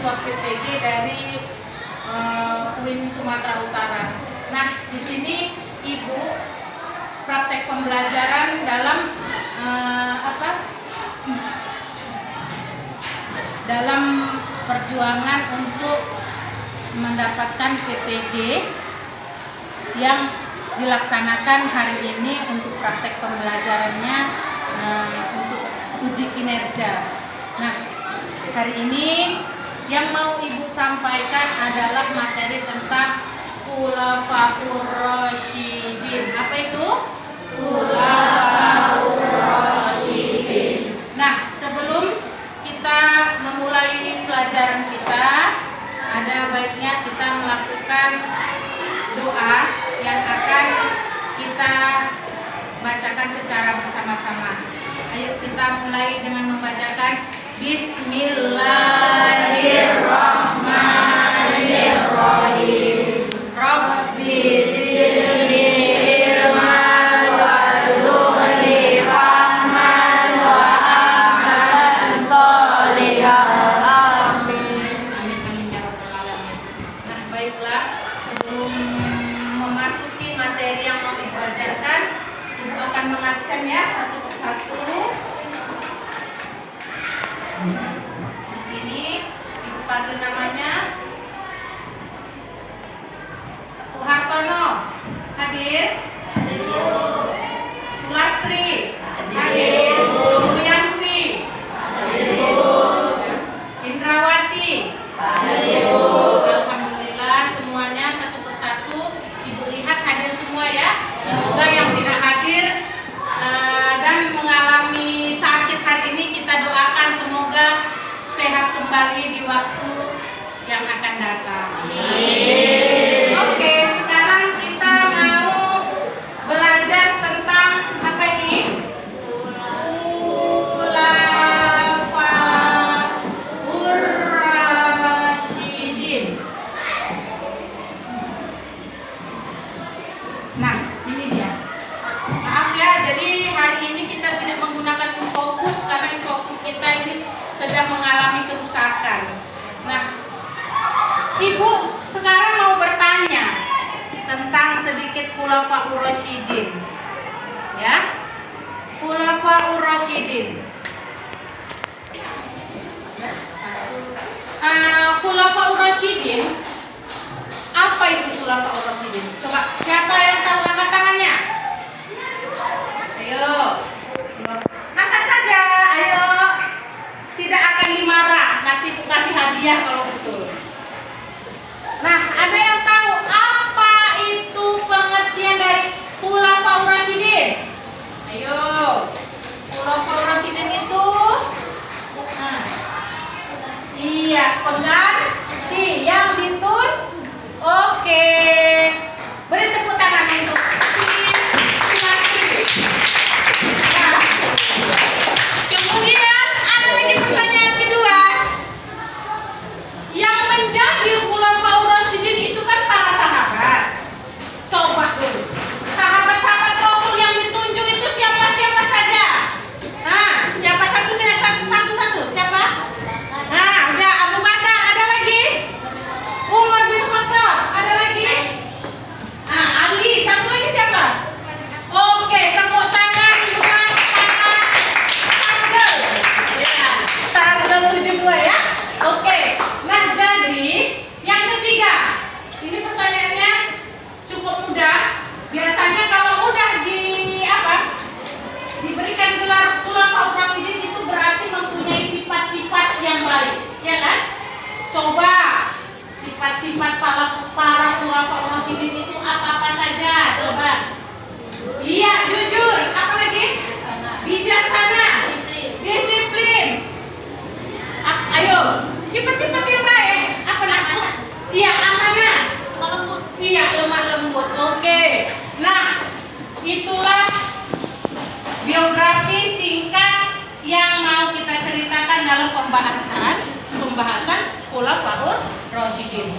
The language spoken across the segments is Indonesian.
mahasiswa PPG dari UIN Sumatera Utara. Nah, di sini Ibu praktek pembelajaran dalam dalam perjuangan untuk mendapatkan PPG yang dilaksanakan hari ini untuk praktek pembelajarannya untuk uji kinerja. Nah, hari ini yang mau Ibu sampaikan adalah materi tentang Khulafaur Rasyidin. Apa itu? Khulafaur Rasyidin. Nah, sebelum kita memulai pelajaran kita, ada baiknya kita melakukan doa yang akan kita bacakan secara bersama-sama. Ayo kita mulai dengan membacakan Bismillahirrahmanirrahim. Rabbi zidni ilman warzuqni fahman wa amalan sholihan. Amin. Amin ya rabbal alamin. Nah, baiklah, sebelum memasuki materi yang mau dibacakan, Ibu akan mengabsen ya satu persatu. Di sini Ibu panggil namanya. Suhartono hadir. Sulastri hadir. Suyanti hadir. Indrawati hadir. Alhamdulillah, semuanya satu persatu Ibu lihat hadir semua ya. Semoga yang tidak hadir dan mengalami sakit hari ini kita doakan semoga sehat kembali di waktu yang akan datang. Oke, sekarang kita mau belajar tentang apa ini? Khulafaur Rasyidin. Nah, ini dia. Maaf ya, jadi hari ini kita tidak menggunakan infokus karena infokus kita ini sedang mengalami kerusakan. Nah, Ibu sekarang mau bertanya tentang sedikit Khulafaur Rasyidin. Ya, Khulafaur Rasyidin. Khulafaur Rasyidin. Apa itu Khulafaur Rasyidin? Coba siapa yang tahu angkat tangannya? Ayo, angkat saja. Ayo, tidak akan dimarah. Nanti Ibu kasih hadiah kalau betul. Nah, ada yang tahu apa itu pengertian dari Khulafaur Rasyidin? Ayo, Khulafaur Rasyidin itu iya, pengganti yang ditun. Oke, beri tepuk tangan untuk nah, kemudian ada lagi pertanyaan kedua. Yang menjadi Khulafaur Rasyidin itu kan para sahabat. Coba dulu, sahabat-sahabat Rasul yang ditunjuk itu siapa-siapa saja? Nah, siapa satu siapa? Nah, udah Abu Bakar, ada lagi? Umar bin Khattab, ada lagi? Nah, Ali, satu lagi siapa? Oke, tepuk tangan buat tanggal. Ya, tanggal 72 ya. Oke. Nah, jadi yang ketiga, ini pertanyaannya cukup mudah. Biasanya kalau udah diberikan gelar Khulafaur Rasyidin itu berarti mempunyai sifat-sifat yang baik, ya kan? Coba sifat-sifat para Khulafaur Rasyidin itu apa-apa saja? Coba. Iya, jujur. Apa lagi? Bijaksana. Disiplin. Ayo, sifat-sifat yang baik. Apa namanya? Iya, amanah. Lembut. Iya, lemah lembut. Oke. Nah, itulah biografi singkat yang mau kita ceritakan dalam pembahasan Khulafaur Rasyidin.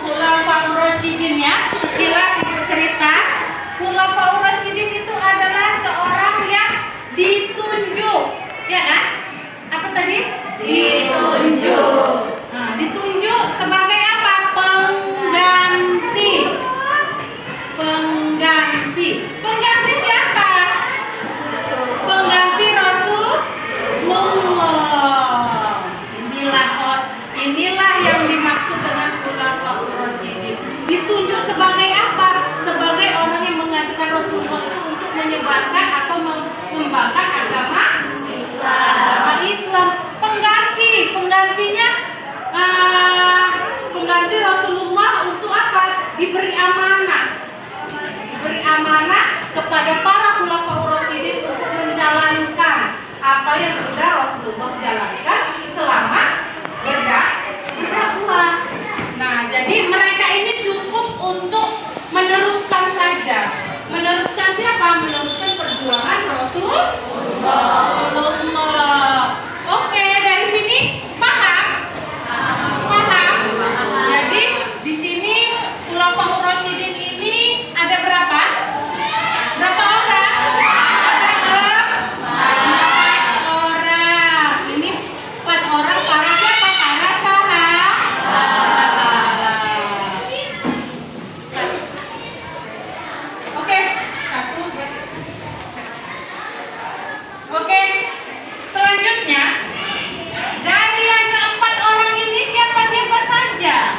Khulafaur Rasyidin ya, sekilas Ibu cerita, Khulafaur Rasyidin itu adalah seorang yang ditunjuk, ya kan? Apa tadi? Ditunjuk menyebarkan atau mengembangkan agama Islam. Penggantinya pengganti Rasulullah untuk apa? Diberi amanah kepada para khulafaur rasyidin untuk menjalankan apa yang sudah Rasulullah jalankan selama berdakwah. Nah, jadi mereka ini cukup untuk meneruskan saja. Meneruskan siapa? Meneruskan perjuangan Rasulullah. Oke, dari sini paham? Jadi di sini khulafaur rasyidin ini ada berapa? Berapa orang? Ada 4 orang. Ini 4 orang para siapa? Para sahabat. Oke, satu. Oke, selanjutnya dari yang keempat orang ini siapa saja?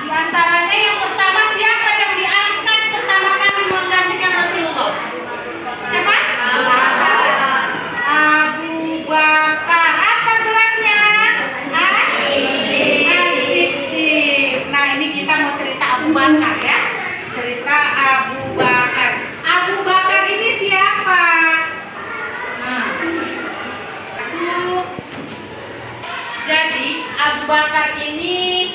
Di antaranya yang pertama siapa yang diangkat pertama kali menggantikan Rasulullah? Siapa? Abu Bakar. Apa gelarnya? As-Siddiq. Nah, ini kita mau cerita Abu Bakar ya. Cerita Abu Bakar. Abu Bakar ini siapa? Nah, jadi Abu Bakar ini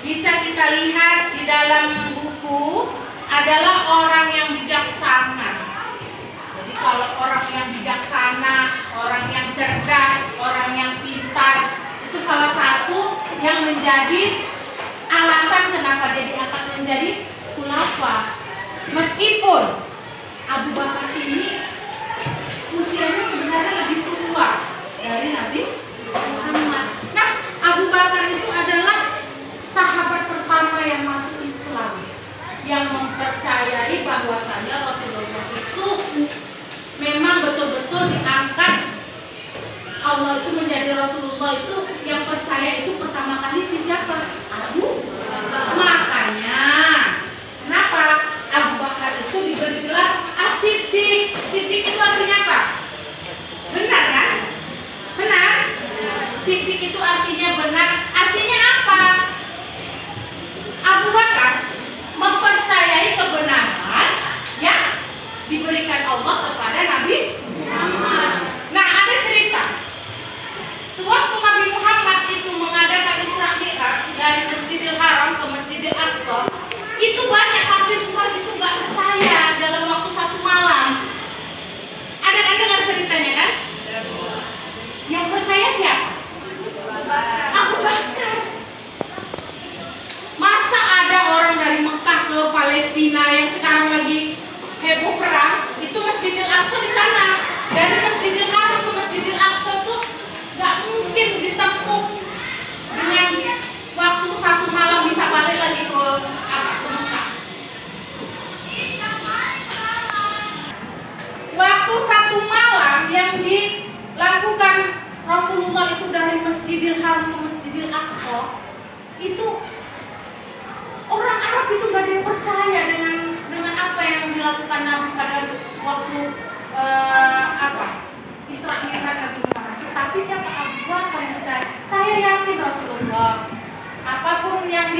bisa kita lihat di dalam buku adalah orang yang bijaksana. Jadi kalau orang yang bijaksana, orang yang cerdas, orang yang pintar, itu salah satu yang menjadi alasan kenapa dia diangkat menjadi khulafa. Meskipun Abu Bakar ini usianya sebenarnya lebih tua dari Nabi Muhammad. Nah, Abu Bakar itu adalah sahabat pertama yang masuk Islam, yang mempercayai bahwasanya Rasulullah itu memang betul-betul diangkat Allah itu menjadi Rasulullah. Itu yang percaya itu pertama kali siapa? Abu Bakar. Makanya kenapa Abu Bakar itu diberi gelar As-Siddiq. Siddiq itu artinya apa? Benar kan? Benar? Siddiq itu artinya benar. Artinya apa? Abu Bakar mempercayai kebenaran yang diberikan Allah kepada Nabi Muhammad. Nah, ada cerita. Sewaktu Nabi Muhammad itu mengadakan Isra Mi'raj dari Masjidil Haram ke Masjidil Aqsa, itu banyak kafir Quraisy itu nggak percaya dalam waktu 1 malam. Ada kan dengar ceritanya kan? Yang percaya siapa? Abu Bakar. Masa ada orang dari Mekah ke Palestina yang sekarang lagi heboh perang, itu Masjidil Aqsa di sana. Dari Masjidil Haram ke Masjidil Aqsa tuh nggak mungkin ditempuh dengan waktu 1 malam bisa balik lagi ke Mekah. Waktu 1 malam yang dilakukan Rasulullah itu dari Masjidil Haram ke Masjidil Aqsa, itu orang Arab itu gak ada yang percaya dengan apa yang dilakukan Nabi pada waktu Isra Mi'raj Nabi Muhammad. Tapi siapa? Abu Bakar yang percaya. Saya yakin Rasulullah, apapun yang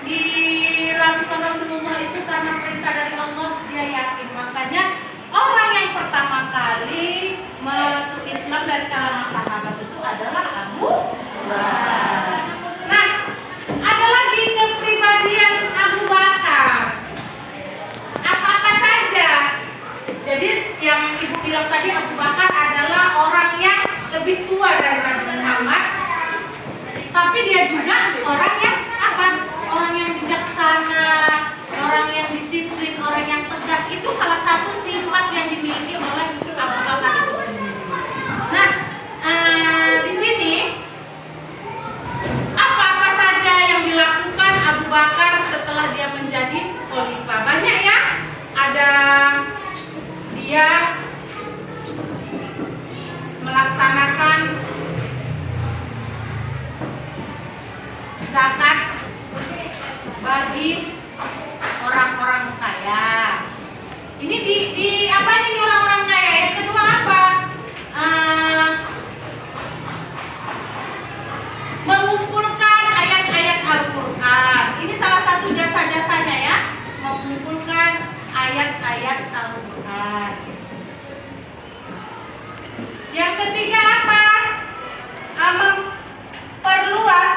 dilakukan Rasulullah itu karena perintah dari Allah, dia yakin. Makanya orang yang pertama kali masuk Islam dari kalangan sahabat itu adalah Abu Bakar. Nah, ada lagi kepribadian Abu Bakar. Apa-apa saja. Jadi yang ibu bilang tadi, Abu Bakar adalah orang yang lebih tua dari Nabi Muhammad, tapi dia juga orang yang apa? Orang yang bijaksana, orang yang disiplin, orang yang tegas. Itu salah satu sifat yang dimiliki oleh Abu Bakar itu sendiri. Nah, di sini apa-apa saja yang dilakukan Abu Bakar setelah dia menjadi khalifah. Banyak ya. Ada dia melaksanakan zakat bagi orang-orang kaya. Ini di apa ini orang-orang kaya. Yang kedua apa? Mengumpulkan ayat-ayat Al-Quran. Ini salah satu jasa-jasanya ya, mengumpulkan ayat-ayat Al-Quran. Yang ketiga apa? Memperluas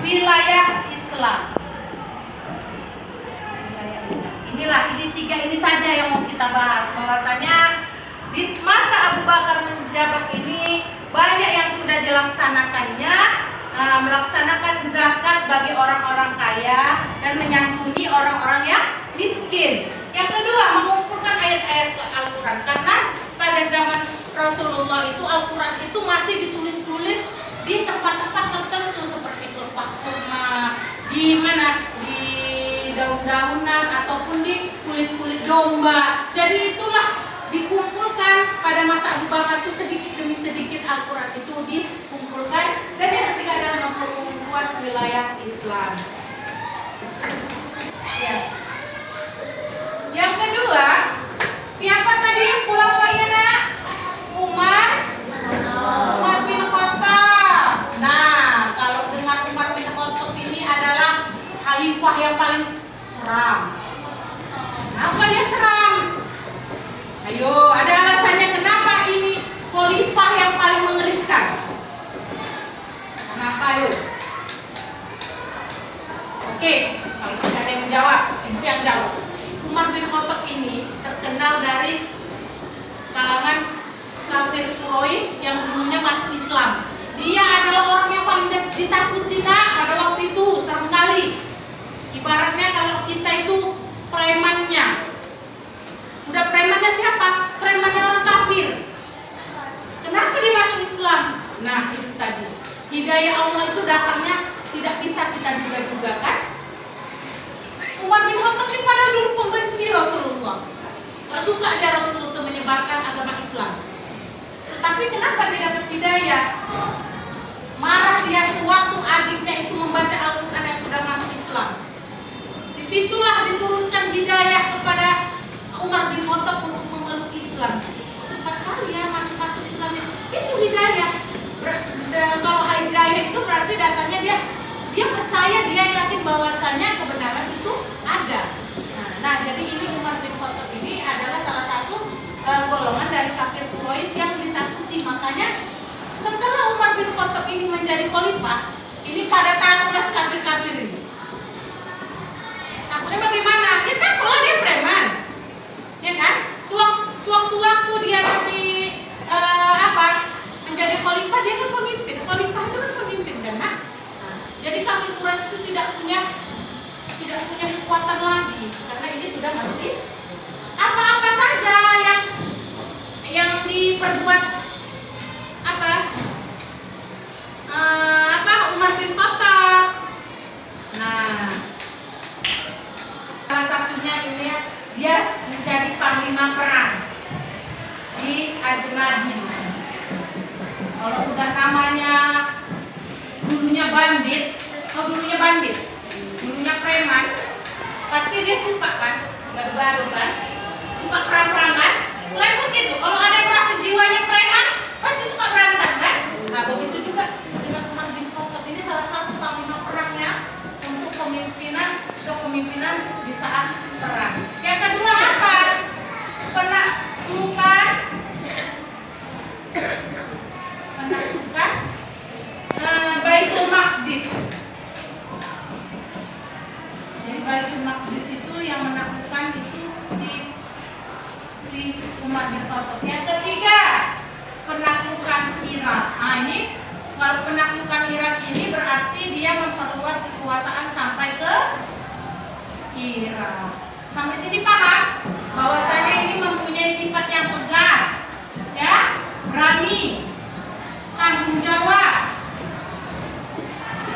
wilayah Islam. Ini tiga ini saja yang mau kita bahas. Bahwasanya di masa Abu Bakar menjabat ini banyak yang sudah dilaksanakannya, melaksanakan zakat bagi orang-orang kaya dan menyantuni orang-orang yang miskin. Yang kedua, mengumpulkan ayat-ayat Al-Quran, karena pada zaman Rasulullah itu Al-Quran itu masih ditulis-tulis di tempat-tempat tertentu seperti pelepah kurma, di mana, di daun-daunan ataupun di kulit-kulit domba. Jadi itulah dikumpulkan pada masa Abu Bakar itu sedikit demi sedikit Al-Quran itu dikumpulkan. Dan yang ketiga adalah memperluas wilayah Islam. Ya. Yang kedua, siapa tadi yang khulafainya nak? Umar bin Khattab. Nah, kalau dengar Umar bin Khattab ini adalah khalifah yang paling seram. Kenapa dia seram? Ayo, ada alasannya kenapa ini khalifah yang paling mengerikan. Kenapa ayo? Oke, kalau tidak ada yang menjawab, itu yang jawab. Umar bin Khattab ini terkenal dari kalangan kafir Quraisy yang dulunya masuk Islam. Dia adalah orang yang paling ditakuti pada waktu itu, serem kali. Ibaratnya kalau kita itu premannya. Udah premannya siapa? Premannya orang kafir. Kenapa dia masuk Islam? Nah, itu tadi. Hidayah Allah itu datangnya tidak bisa kita duga-duga kan? Umar bin Khattab ini padahal dulu pembenci Rasulullah. Gak suka dia Rasulullah itu menyebarkan agama Islam. Tetapi kenapa dia dapat hidayah? Marah dia sewaktu adiknya itu membaca Al-Quran yang sudah masuk Islam. Disitulah diturunkan hidayah kepada Umar bin Khattab untuk memeluk Islam. 4 kali ya masuk Islam itu hidayah. Kalau hidayah itu berarti datanya dia percaya, dia yakin bahwasanya kebenaran itu ada. Nah, jadi ini Umar bin Khattab ini adalah salah satu golongan dari kafir Quraisy yang ditakuti. Makanya setelah Umar bin Khattab ini menjadi khalifah, ini pada takutlah kafir-kafir ini. Takutnya bagaimana? Dia takutlah dia preman, ya kan? Sewaktu-waktu dia nanti menjadi khalifah, dia kan pemimpin. Khalifah itu kan pemimpin kan? Jadi kafir Quraisy itu tidak punya kekuatan lagi karena ini sudah masuk apa-apa saja yang diperbuat Umar bin Khattab. Nah, salah satunya ini dia menjadi panglima perang di Ajnadin. Kalau udah namanya dulunya preman, pasti dia suka kan, gado-gado kan, suka perang-perang kan. Lain pun gitu, kalau ada yang merasa jiwanya preman, pasti suka berantem kan. Nah, begitu juga dengan Umar bin Khattab ini salah satu panglima perangnya untuk kepemimpinan di saat perang. Yang kedua apa? Penaklukan Baitul Maqdis. Jadi Baitul Maqdis itu yang menaklukkan itu si Umar bin Khattab. Yang ketiga, penaklukan Irak. Nah, ini kalau penaklukan Irak ini berarti dia memperluas kekuasaan sampai ke Irak. Sampai sini paham? Bahwasanya ini mempunyai sifat yang tegas, ya, berani, tanggung jawab.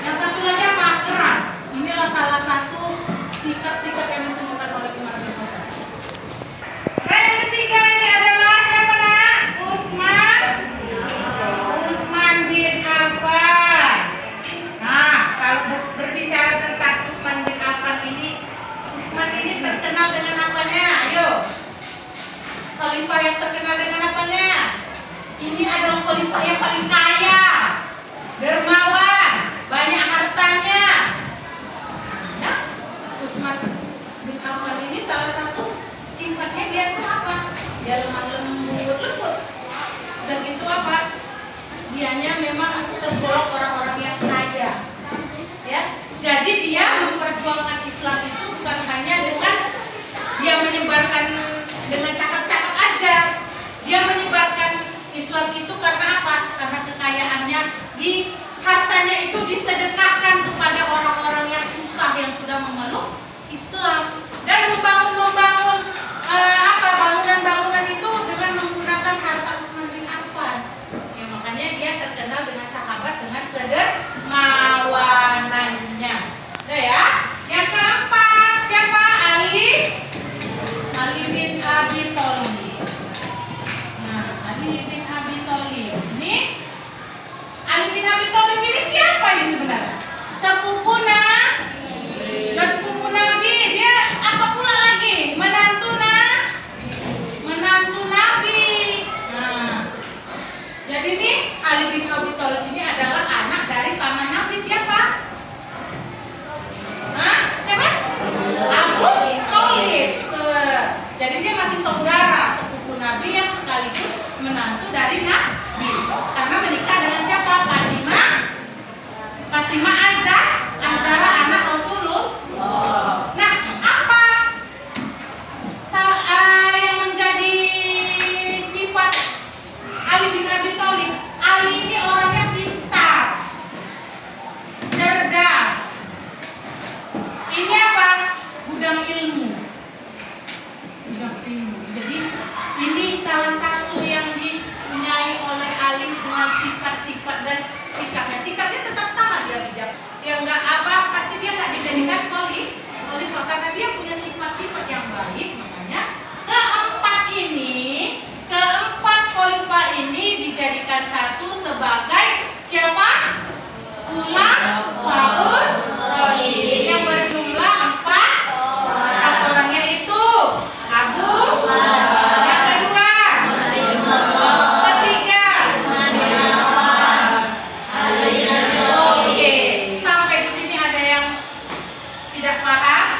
Yang satu lagi apa? Keras. Inilah salah satu sikap-sikap yang ditunjukkan oleh Umar bin Khattab. Yang ketiga ini adalah siapa nak? Utsman bin Affan. Nah, kalau berbicara tentang Utsman bin Affan ini, Utsman ini terkenal dengan apanya? Ayo. Khalifah yang terkenal dengan apanya? Ini adalah khalifah yang paling kaya, dermawan, banyak hartanya. Nah, Utsman bin Affan ini salah satu sifatnya dia itu apa? Dia lemah lembut. Dan itu apa? Dianya memang tergolong orang-orang yang kaya. Ya. Jadi dia memperjuangkan Islam itu bukan hanya dengan dia menyebarkan dengan cakap-cakap aja. Dia menyebarkan Islam itu karena apa? Karena kekayaannya, di hartanya itu disedekahkan kepada orang-orang yang susah yang sudah memeluk Islam dan membangun bangunan-bangunan itu dengan menggunakan harta Utsman bin Affan. Ya makanya dia terkenal dengan sahabat dengan kedermawanannya. Udah ya. Yang keempat siapa? Ali bin Abi Thalib. Nah, Ali bin Abi Thalib. Ini Ali bin Abi Thalib ini siapa ini sebenarnya? Sepupu Nabi. Dia apa pula lagi? Menantu Nabi. Nah, jadi ini Ali bin Abi Thalib ini adalah anak dari paman Nabi siapa? Siapa? Abu Thalib. Jadi dia masih saudara sepupu Nabi yang sekaligus menantu dari Nabi. Karena menikah dengan siapa? Fatimah Azhara anak Rasulullah. Nah, apa yang menjadi sifat Ali bin Abi Thalib? Ali ini orangnya pintar, cerdas. Ini apa? Gudang ilmu. Jadi ini salah satu yang dipunyai oleh Ali dengan sifat-sifat dan sikapnya. Sikapnya tetap sama, dia bijak. Dia nggak pasti dia nggak dijadikan khalifah karena dia punya sifat-sifat yang baik. Makanya keempat khalifah ini dijadikan satu sebagai siapa? Khulafaur Rasyidin yang berjumlah 4 orang, yaitu Abu yang kedua, ketiga. Oke, sampai di sini ada yang tidak paham?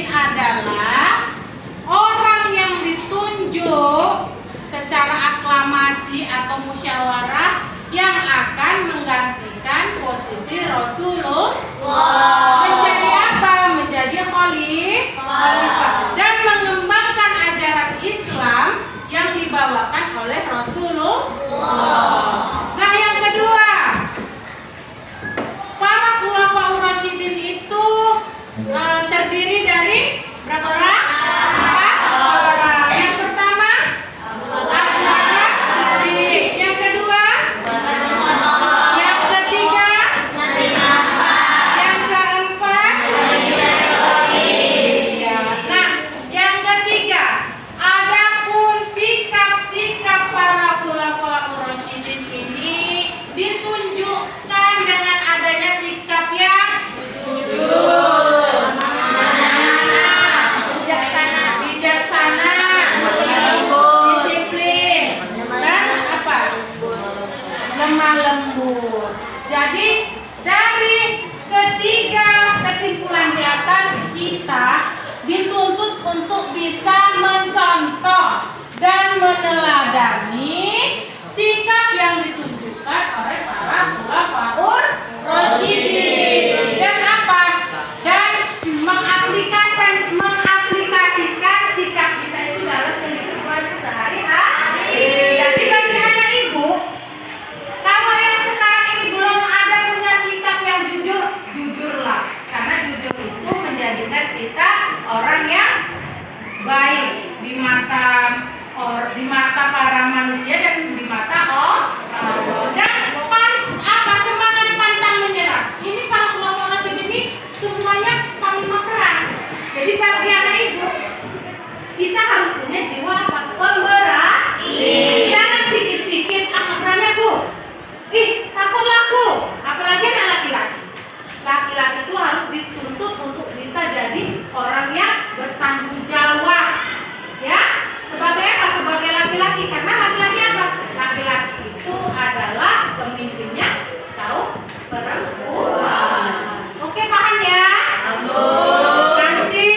Rasyidin adalah orang yang ditunjuk secara aklamasi atau musyawarah yang akan menggantikan posisi Rasulullah menjadi apa? Menjadi khalifah dan mengembangkan ajaran Islam yang dibawakan oleh Rasulullah. Nah, yang kedua, para khulafaur rasyidin itu terdiri dari berapa orang? 4 orang. Yang pertama Abu Bakar Siddiq. Yang kedua, yang ketiga, yang keempat, ya. Nah, yang ketiga, adapun sikap-sikap para khulafaur rasyidin ini ditunjukkan dengan adanya sikap yang jujur, bijaksana, disiplin, dan apa? Lemah lembut. Jadi dari ketiga kesimpulan di atas, kita dituntut untuk bisa mencontoh dan meneladani sikap yang ditunjukkan oleh para khulafaur rasyidin dan apa? Dan mengaplikasikan sikap kita itu dalam kehidupan sehari-hari. Jadi bagi anak ibu, kalau yang sekarang ini belum ada punya sikap yang jujur, jujurlah. Karena jujur itu menjadikan kita orang yang baik di mata para manusia dan di mata Allah. Dan semangat pantang menyerah. Ini para khulafaur rasyidin ini semuanya panglima perang. Jadi bagi anak ibu, kita harus punya jiwa apa? Pemberani. Jangan sikit-sikit berani aku. Takutlah aku. Apalagi anak laki-laki. Laki-laki itu harus dituntut untuk bisa jadi orang yang bertanggung jawab. Ya, sebagai apa? Sebagai laki-laki. Karena laki-laki apa? Laki-laki itu adalah pemimpinnya kaum perempuan. Oke, paham ya? Nanti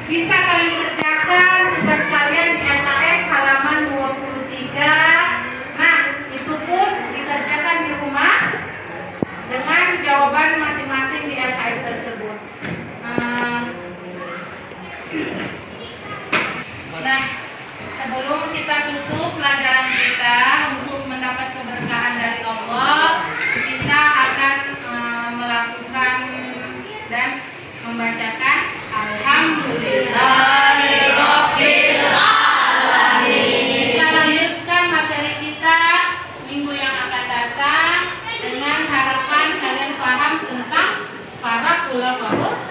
bisa kalian kerjakan tugas kalian di LKS halaman 23. Nah, itu pun dikerjakan di rumah dengan jawaban masing-masing di LKS tersebut. Nah, sebelum kita tutup pelajaran kita untuk mendapat keberkahan dari Allah, kita akan melakukan dan membacakan Alhamdulillahirabbil alamin. Kita lanjutkan materi kita minggu yang akan datang dengan harapan kalian paham tentang para khulafaur